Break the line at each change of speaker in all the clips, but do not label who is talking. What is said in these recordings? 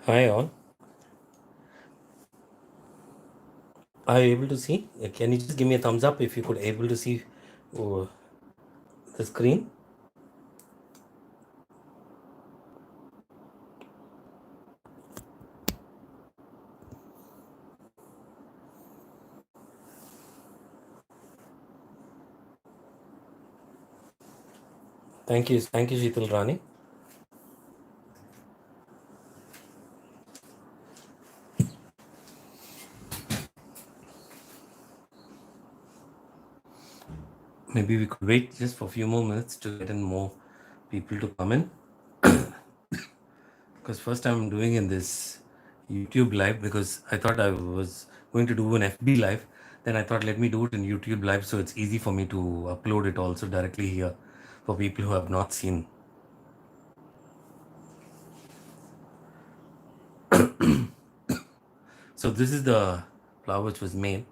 Hi all. Are you able to see? Can you just give me a thumbs up if you could able to see uh, the screen? Thank you, Sheetal Rani. Maybe we could wait just for a few more minutes to get in more people to come in. Because first I'm doing in this YouTube live because I thought I was going to do an FB live. Then I thought let me do it in YouTube live so it's easy for me to upload it also directly here for people who have not seen. So this is the flower which was made.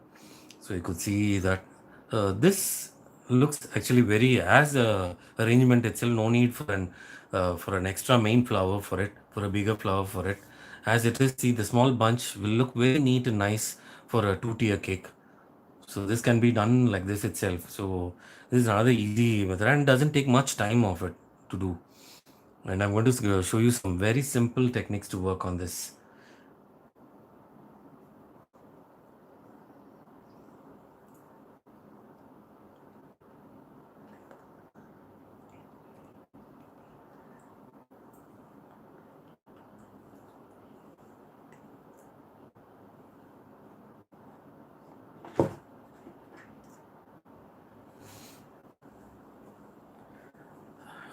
So you could see that this looks actually very as a arrangement itself. No need for an extra main flower for it, for a bigger flower for it. As it is, see the small bunch will look very neat and nice for a two-tier cake. So this can be done like this itself. So this is another easy method and doesn't take much time of it to do. And I'm going to show you some very simple techniques to work on this.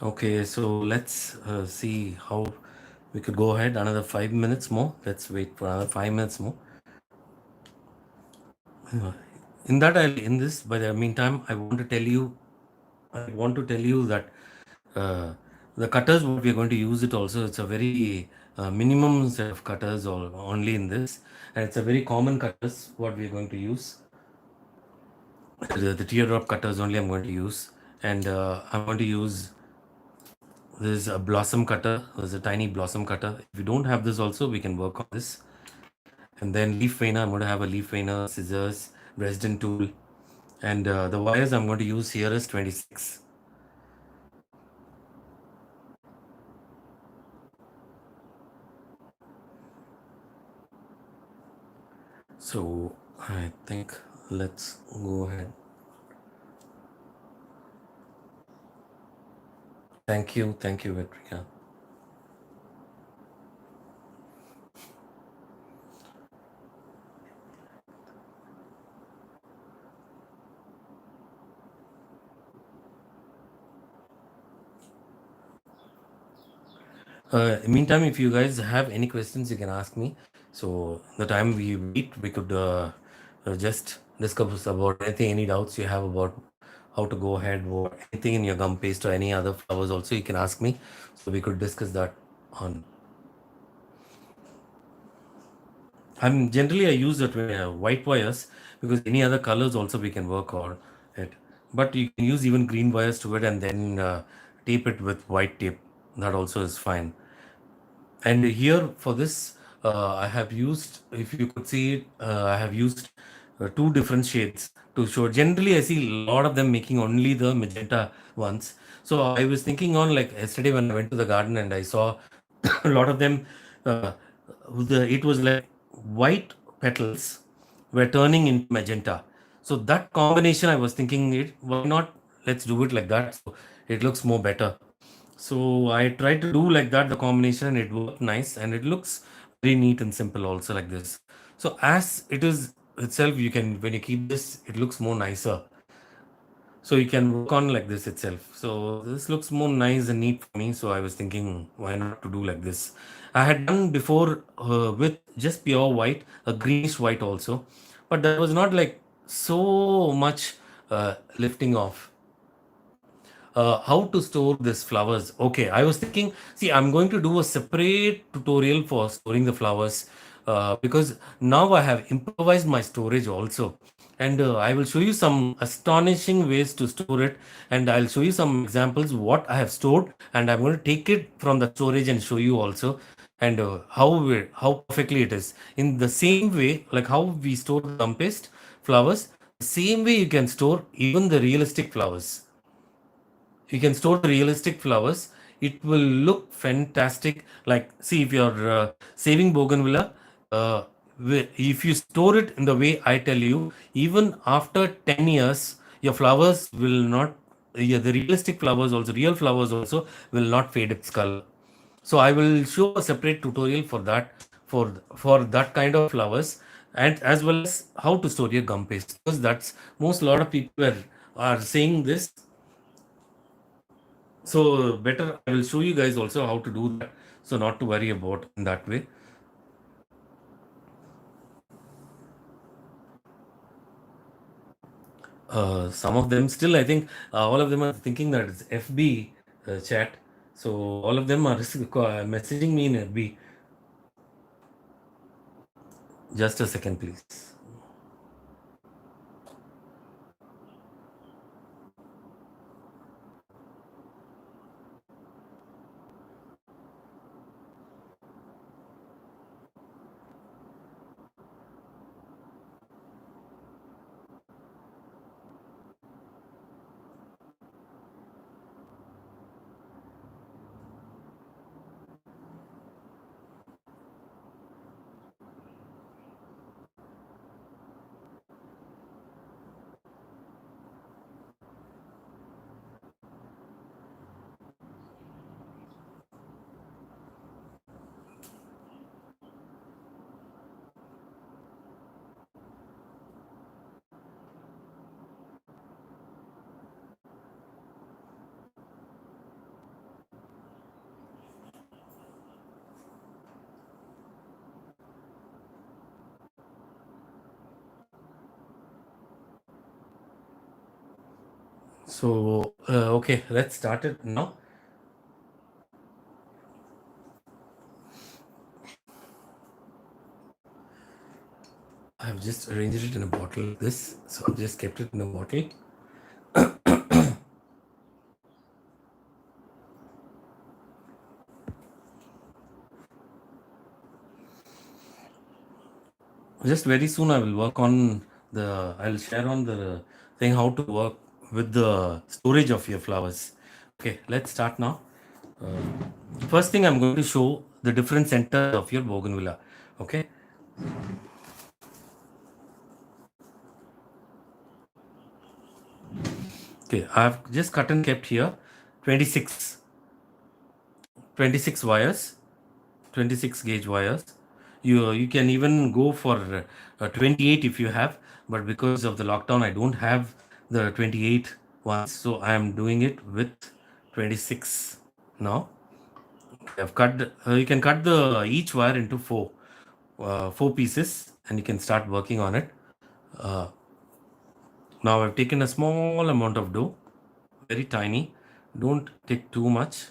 Okay, so let's see how we could go ahead another 5 minutes more. Let's wait for another 5 minutes more. In that, I'll in this. By the meantime, I want to tell you that uh, the cutters what we're going to use it also. It's a very minimum set of cutters or only in this, and it's a very common cutters what we're going to use. The teardrop cutters only I'm going to use, and I'm going to use this a blossom cutter. There's a tiny blossom cutter. If you don't have this also, we can work on this. And then leaf veiner, I'm going to have a leaf veiner, scissors, Dresden tool. And the wires I'm going to use here is 26. So I think let's go ahead. Thank you, Vetrika. Meantime, if you guys have any questions, you can ask me. So the time we meet, we could just discuss about anything, any doubts you have about how to go ahead, or anything in your gum paste or any other flowers. Also, you can ask me, so we could discuss that on. I'm generally I use that white wires because any other colors also we can work on it. But you can use even green wires to it and then tape it with white tape. That also is fine. And here for this, I have used, if you could see it, I have used two different shades to show. Generally, I see a lot of them making only the magenta ones. So I was thinking on like yesterday when I went to the garden and I saw a lot of them. Uh, it was like white petals were turning into magenta. So that combination, I was thinking, it why not? Let's do it like that. So it looks more better. So I tried to do like that, the combination, it worked nice and it looks very neat and simple also like this. So as it is itself, you can, when you keep this, it looks more nicer. So you can work on like this itself. So this looks more nice and neat for me. So I was thinking, why not to do like this? I had done before with just pure white, a greenish white also, but that was not like so much lifting off. How to store these flowers. Okay, I was thinking, see, I'm going to do a separate tutorial for storing the flowers because now I have improvised my storage also. And I will show you some astonishing ways to store it. And I'll show you some examples what I have stored. And I'm going to take it from the storage and show you also. and how perfectly it is. In the same way, like how we store the gum paste flowers, the same way you can store even the realistic flowers. You can store the realistic flowers. It will look fantastic. Like, see, if you're saving bougainvillea, uh, if you store it in the way I tell you, even after 10 years, your flowers will not, yeah, the realistic flowers also, real flowers also, will not fade its color. So I will show a separate tutorial for that, for that kind of flowers, and as well as how to store your gum paste, because that's most, a lot of people are saying this. So better, I will show you guys also how to do that. So not to worry about in that way. Some of them still, I think, all of them are thinking that it's FB chat. So all of them are messaging me in FB. Just a second, please. So okay, let's start it now. I've just arranged it in a bottle like this. So I've just kept it in a bottle. Just very soon I will work on I'll share on the thing how to work with the storage of your flowers. Okay, let's start now. First thing, I'm going to show the different centers of your bougainvillea. Okay. Okay, I've just cut and kept here 26, 26 wires, 26 gauge wires. You can even go for 28 if you have, but because of the lockdown, I don't have the 28 ones, so I am doing it with 26 now. I've cut. You can cut the each wire into four pieces, and you can start working on it. Uh, Now I've taken a small amount of dough, very tiny. Don't take too much.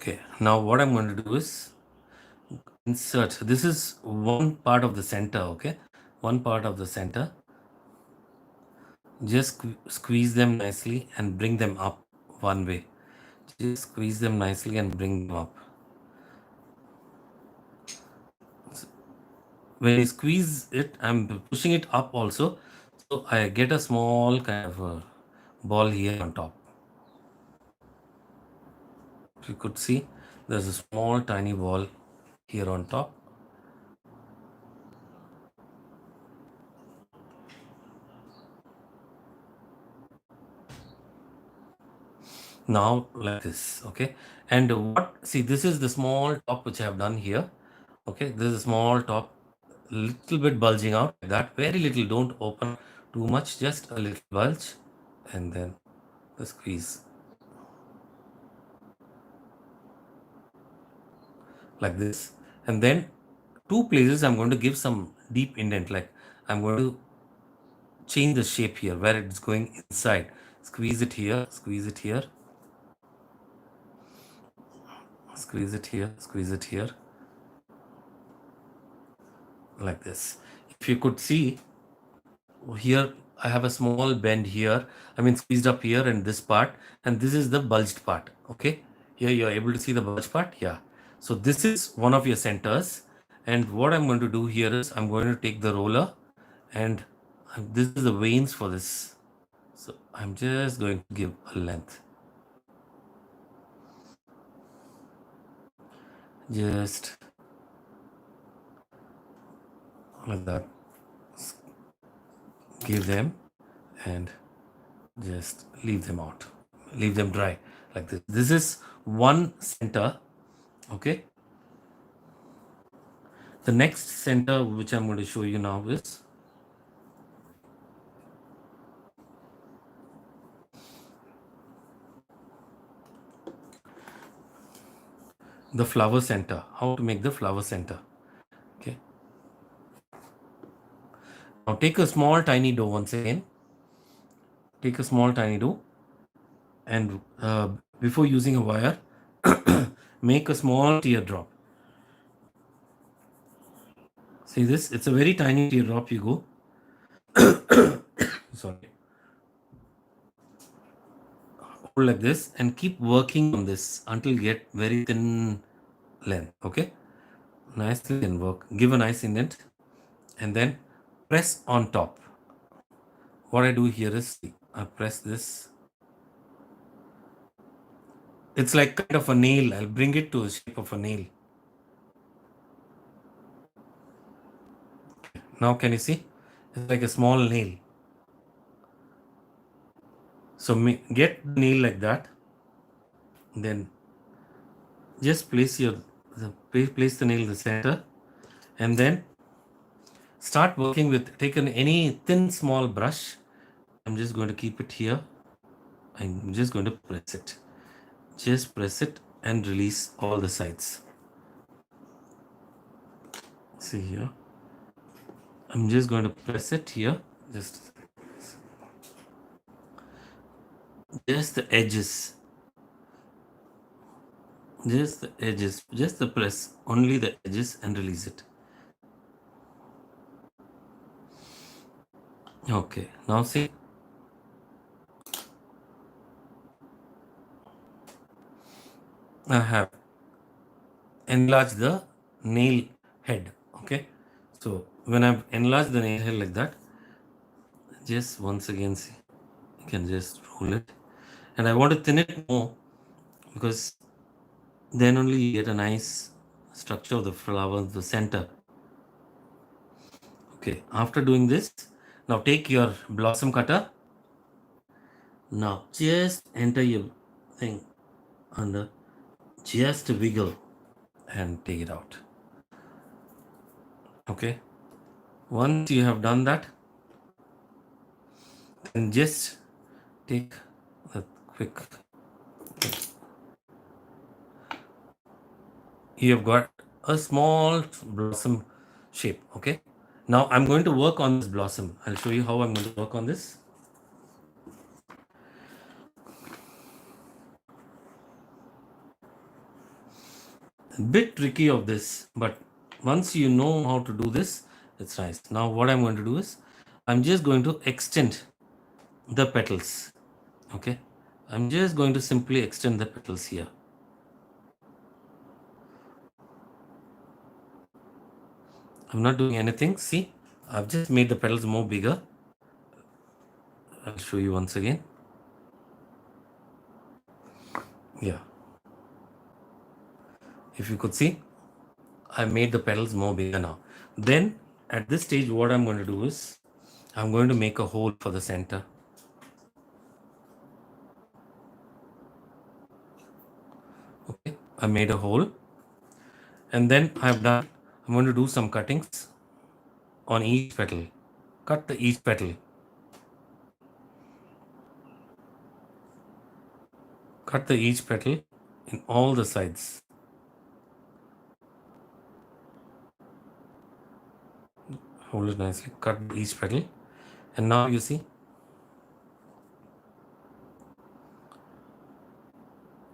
Okay, now what I'm going to do is insert. This is one part of the center, okay? One part of the center. Just squeeze them nicely and bring them up one way. Just squeeze them nicely and bring them up. When you squeeze it, I'm pushing it up also. So I get a small kind of a ball here on top. If you could see, there's a small tiny ball here on top. Now like this, okay? And what, see, this is the small top which I have done here. Okay, this is a small top, little bit bulging out like that, very little, don't open too much, just a little bulge, and then the squeeze like this. And then two places I'm going to give some deep indent, like I'm going to change the shape here where it's going inside. Squeeze it here, squeeze it here, squeeze it here, squeeze it here, like this. If you could see here, I have a small bend here. I mean, squeezed up here and this part, and this is the bulged part. Okay, here you're able to see the bulged part. Yeah. So this is one of your centers, and what I'm going to do here is I'm going to take the roller, and this is the veins for this. So I'm just going to give a length, just like that. Give them and just leave them out, leave them dry like this. This is one center. Okay, the next center which I'm going to show you now is the flower center. How to make the flower center. Okay, now take a small tiny dough. Once again, take a small tiny dough, and before using a wire, make a small teardrop. See this, it's a very tiny teardrop. You go, sorry, hold like this and keep working on this until you get very thin length. Okay, nicely and work, give a nice indent, and then press on top. What I do here is I press this. It's like kind of a nail. I'll bring it to the shape of a nail. Now can you see? It's like a small nail. So get the nail like that. Then just place the nail in the center, and then start working with, take any thin small brush. I'm just going to keep it here. I'm just going to press it. Just press it and release all the sides. See here. I'm just going to press it here. Just the edges. Just the edges. Just the press. Only the edges and release it. Okay. Now see. I have enlarged the nail head. Okay. So when I've enlarged the nail head like that, just once again see, you can just roll it, and I want to thin it more because then only you get a nice structure of the flower, the center. Okay, after doing this, now take your blossom cutter. Now just enter your thing under, just wiggle and take it out. Okay, once you have done that, then just take a quick, you have got a small blossom shape. Okay, now I'm going to work on this blossom. I'll show you how I'm going to work on this. A bit tricky of this, but once you know how to do this, it's nice. Now what I'm going to do is I'm just going to extend the petals. Okay, I'm just going to simply extend the petals here. I'm not doing anything. See, I've just made the petals more bigger. I'll show you once again. Yeah, if you could see, I made the petals more bigger now. Then at this stage, what I'm going to do is I'm going to make a hole for the center. Okay, I made a hole, and then I'm going to do some cuttings on each petal. Cut each petal. Cut each petal in all the sides. Hold it nicely. Cut each petal, and now you see,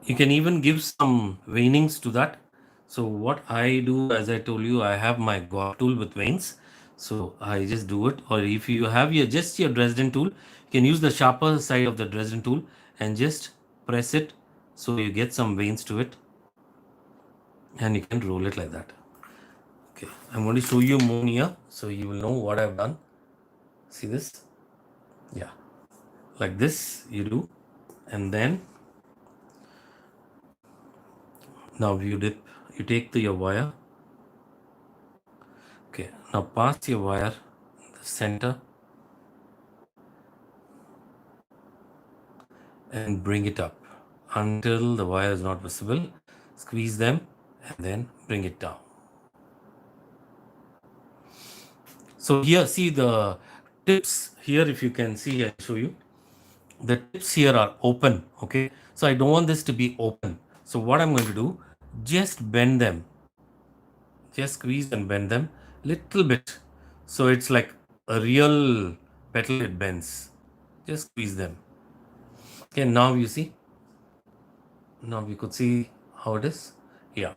you can even give some veinings to that. So what I do, as I told you, I have my guava tool with veins. So I just do it. Or if you have your Dresden tool, you can use the sharper side of the Dresden tool and just press it so you get some veins to it, and you can roll it like that. Okay, I'm going to show you more here so you will know what I've done. See this? Yeah, like this you do, and then now you take your wire. Okay, now pass your wire the center and bring it up until the wire is not visible. Squeeze them and then bring it down. So here, see the tips here. If you can see, I'll show you. The tips here are open. Okay, so I don't want this to be open. So what I'm going to do, just bend them, just squeeze and bend them little bit. So it's like a real petal. It bends. Just squeeze them. Okay, now you see. Now we could see how it is. Yeah.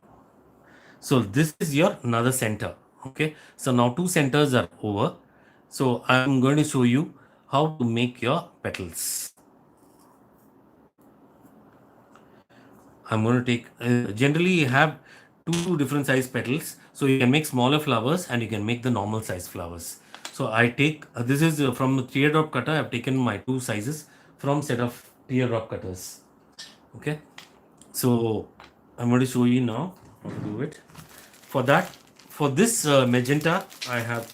So this is your another center. Okay. So now two centers are over. So I'm going to show you how to make your petals. I'm going to take, generally you have two different size petals. So you can make smaller flowers and you can make the normal size flowers. So I take, this is from the teardrop cutter. I've taken my two sizes from set of teardrop cutters. Okay. So I'm going to show you now how to do it. For that, for this magenta, I've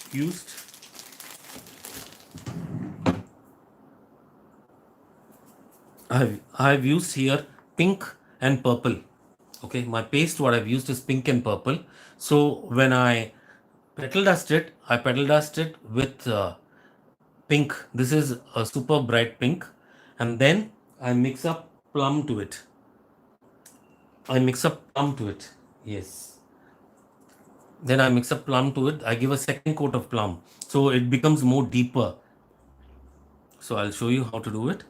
used here pink and purple. Okay, my paste what I've used is pink and purple. So when I petal dust it with pink. This is a super bright pink, and then I mix up plum to it. Yes. Then I mix up plum to it. I give a second coat of plum, so it becomes more deeper. So I'll show you how to do it.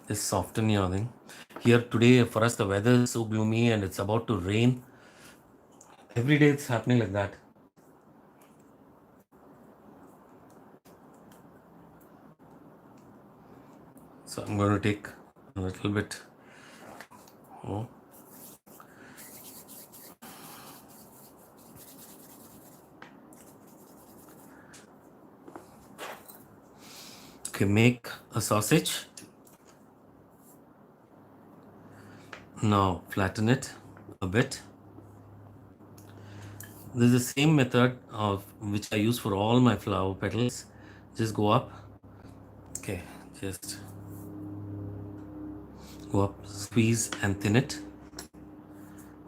Just soften your thing. Here today for us the weather is so gloomy and it's about to rain. Every day it's happening like that. So I'm going to take a little bit. Oh. Okay, make a sausage. Now flatten it a bit. This is the same method of which I use for all my flower petals. Just go up. Okay, just go up, squeeze and thin it.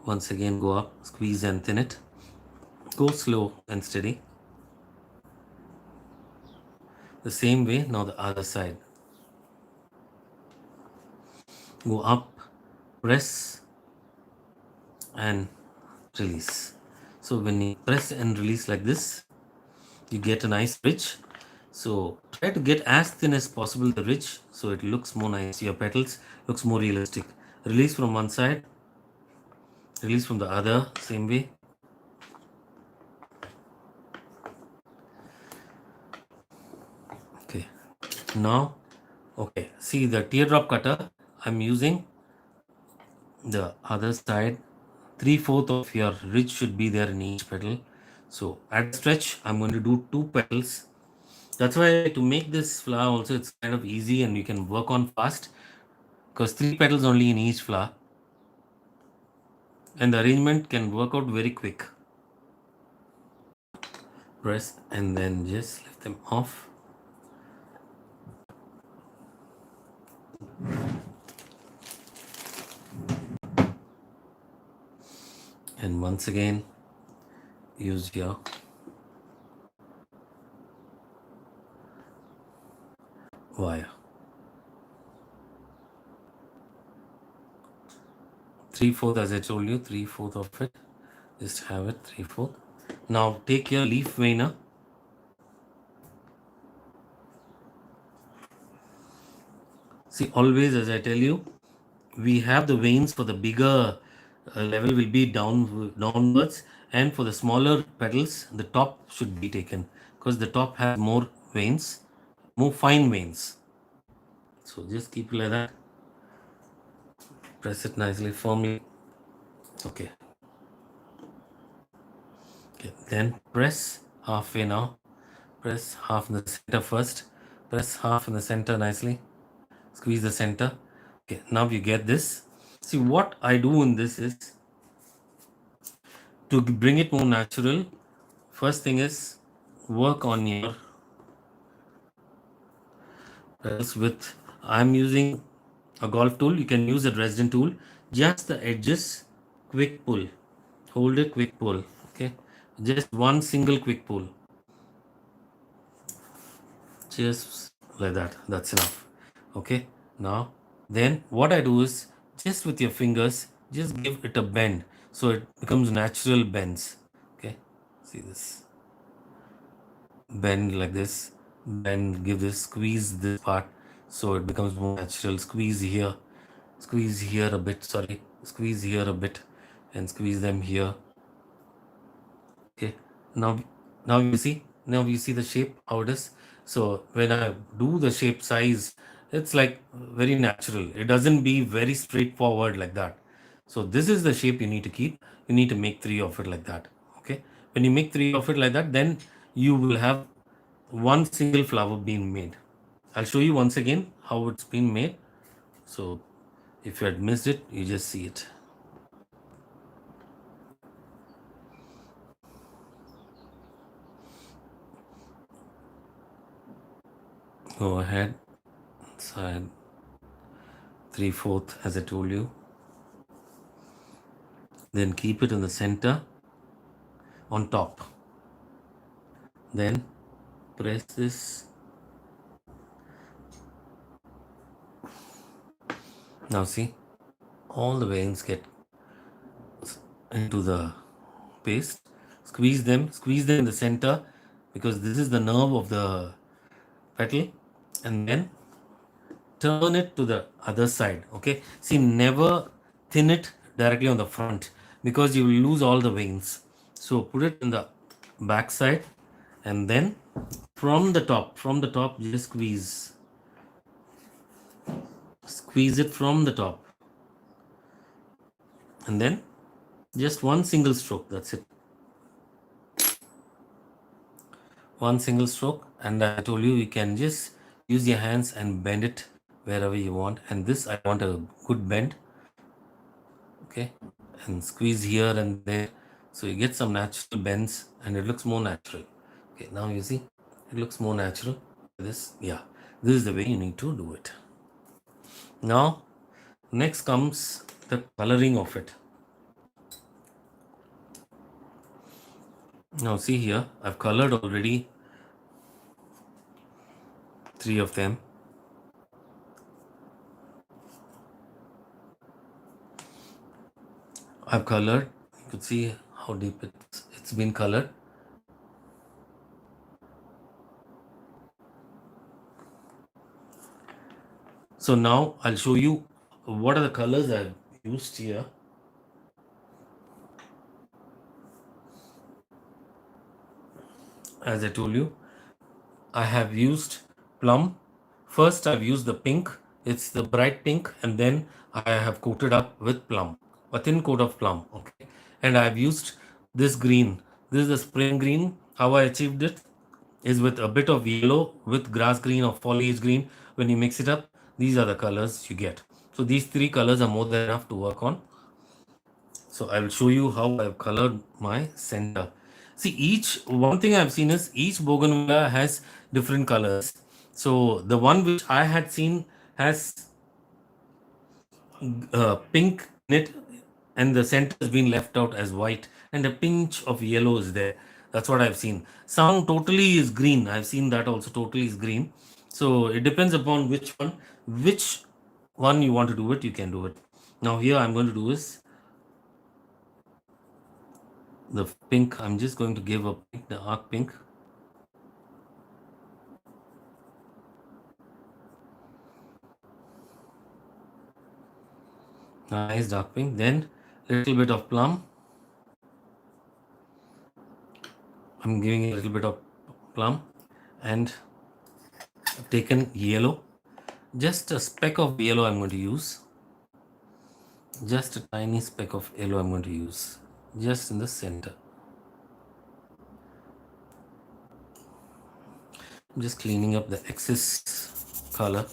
Once again go up, squeeze and thin it. Go slow and steady. The same way, now the other side. Go up, press and release. So when you press and release like this, you get a nice ridge. So try to get as thin as possible the ridge so it looks more nice. Your petals looks more realistic. Release from one side, release from the other, same way. Okay, now, okay, see the teardrop cutter, I'm using the other side. 3/4 of your ridge should be there in each petal. So at stretch, I'm going to do two petals. That's why to make this flower also it's kind of easy and you can work on fast because three petals only in each flower and the arrangement can work out very quick. Press and then just lift them off. And once again use your wire. 3/4 as I told you, 3/4 of it. Just have it 3/4. Now take your leaf veiner. See, always as I tell you, we have the veins for the bigger level will be downwards, and for the smaller petals the top should be taken because the top has more veins, more fine veins. So just keep it like that, press it nicely firmly. Okay, okay, then press halfway. Now press half in the center first, press half in the center nicely, squeeze the center. Okay, now you get this. See, what I do in this is to bring it more natural. First thing is work on your petals with, I'm using a golf tool. You can use a Dresden tool. Just the edges, quick pull. Hold it, quick pull. Okay, just one single quick pull. Just like that. That's enough. Okay, now then what I do is just with your fingers, just give it a bend so it becomes natural bends. Okay, see this, bend like this, bend, give this, squeeze this part so it becomes more natural. Squeeze here a bit, sorry, squeeze here a bit, and squeeze them here. Okay, now now you see the shape how it is. So when I do the shape size, it's like very natural. It doesn't be very straightforward like that. So this is the shape you need to keep. You need to make three of it like that. Okay, when you make three of it like that, then you will have one single flower being made. I'll show you once again how it's been made. So if you had missed it, you just see it. Go ahead, side 3/4 as I told you. Then keep it in the center on top. Then press this. Now see, all the veins get into the paste. Squeeze them in the center because this is the nerve of the petal, and then turn it to the other side. Okay, see, never thin it directly on the front because you will lose all the veins. So put it in the back side, and then from the top just squeeze it from the top, and then just one single stroke, that's it. One single stroke, and I told you you can just use your hands and bend it wherever you want. And this I want a good bend. Okay, and squeeze here and there so you get some natural bends and it looks more natural. Okay, now you see it looks more natural. This, yeah, this is the way you need to do it. Now next comes the coloring of it. Now see here, I've colored already three of them. I've colored, you could see how deep it's been colored. So now I'll show you what are the colors I've used here. As I told you, I have used plum. First I've used the pink, it's the bright pink, and then I have coated up with plum, a thin coat of plum. Okay, and I've used this green. This is the spring green. How I achieved it is with a bit of yellow with grass green or foliage green. When you mix it up, these are the colors you get. So these three colors are more than enough to work on. So I will show you how I've colored my center. See, each one thing I've seen is each bougainvillea has different colors. So the one which I had seen has pink in it, and the center has been left out as white, and a pinch of yellow is there. That's what I've seen. Some totally is green. I've seen that also totally is green. So it depends upon which one you want to do it. You can do it. Now here I'm going to do is the pink. I'm just going to give a pink, the arc pink. Nice dark pink. Then little bit of plum. I'm giving it a little bit of plum, and I've taken yellow. Just a speck of yellow I'm going to use. Just a tiny speck of yellow I'm going to use. Just in the center. I'm just cleaning up the excess color.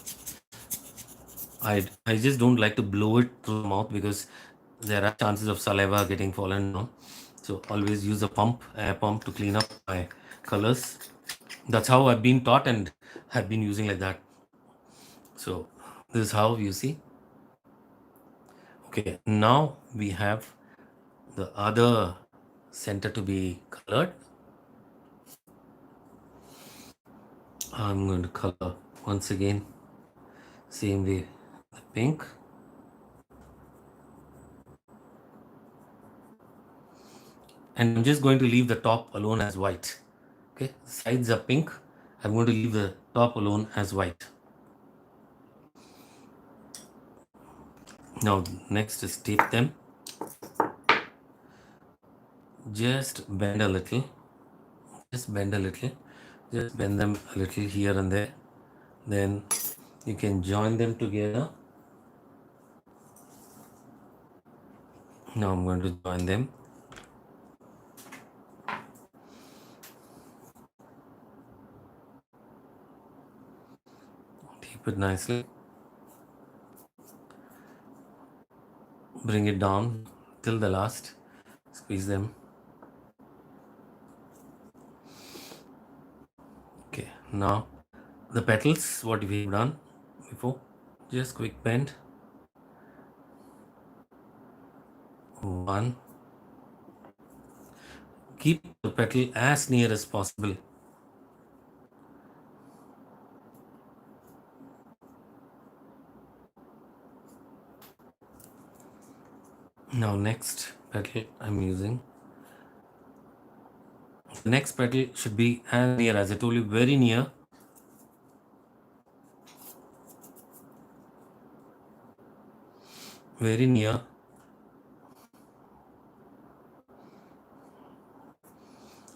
I just don't like to blow it through the mouth because there are chances of saliva getting fallen down. So always use a pump, air pump, to clean up my colors. That's how I've been taught and have been using like that. So this is how you see. Okay, now we have the other center to be colored. I'm going to color once again, same way, the pink. And I'm just going to leave the top alone as white. Okay, sides are pink. I'm going to leave the top alone as white. Now next is tape them. Just bend a little. Just bend a little. Just bend them a little here and there. Then you can join them together. Now I'm going to join them. Tape it nicely. Bring it down till the last. Squeeze them. Okay, now the petals, what we've done before. Just quick bend. One. Keep the petal as near as possible. Now next petal I'm using. The next petal should be as near, as I told you, very near. Very near.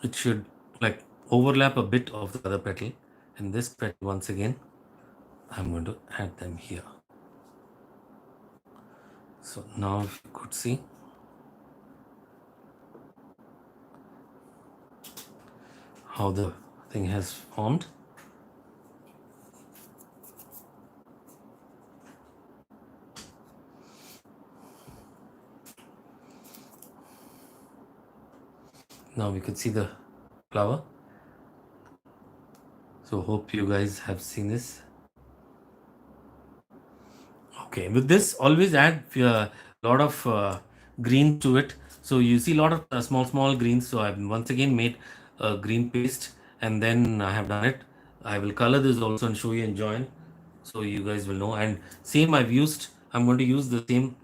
It should like overlap a bit of the other petal. And this petal, once again, I'm going to add them here. So now if you could see how the thing has formed. Now we could see the flower. So hope you guys have seen this. Okay, with this, always add a lot of green to it. So you see a lot of small greens. So I've once again made a green paste, and then I have done it. I will color this also and show you and join, so you guys will know. And same I'm going to use the same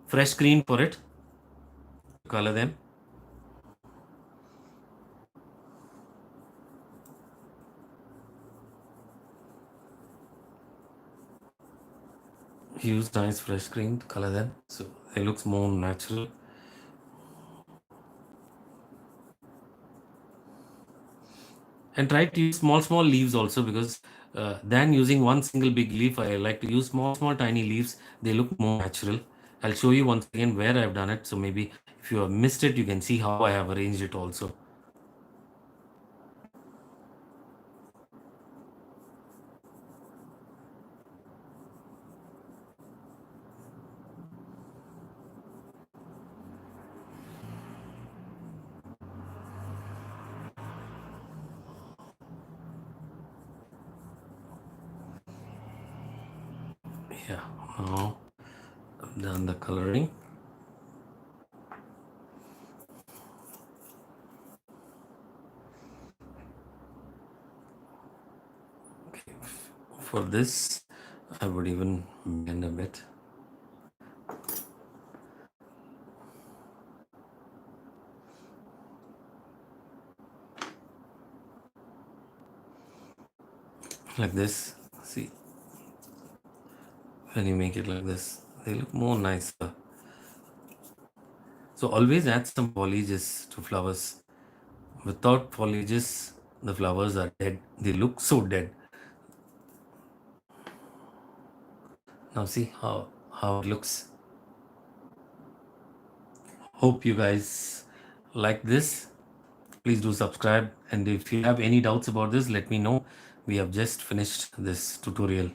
fresh green for it to color them. Use nice fresh green to color them so it looks more natural. And try to use small leaves also, because than using one single big leaf, I like to use small tiny leaves. They look more natural. I'll show you once again where I've done it, so maybe if you have missed it, you can see how I have arranged it also. Yeah, now I've done the coloring. Okay. For this, I would even bend a bit. Like this. See, when you make it like this, They look more nicer. So always add some foliages to flowers. Without foliages, the flowers are dead. They look so dead. Now see how it looks. Hope you guys like this. Please do subscribe, and if you have any doubts about this, let me know. We have just finished this tutorial.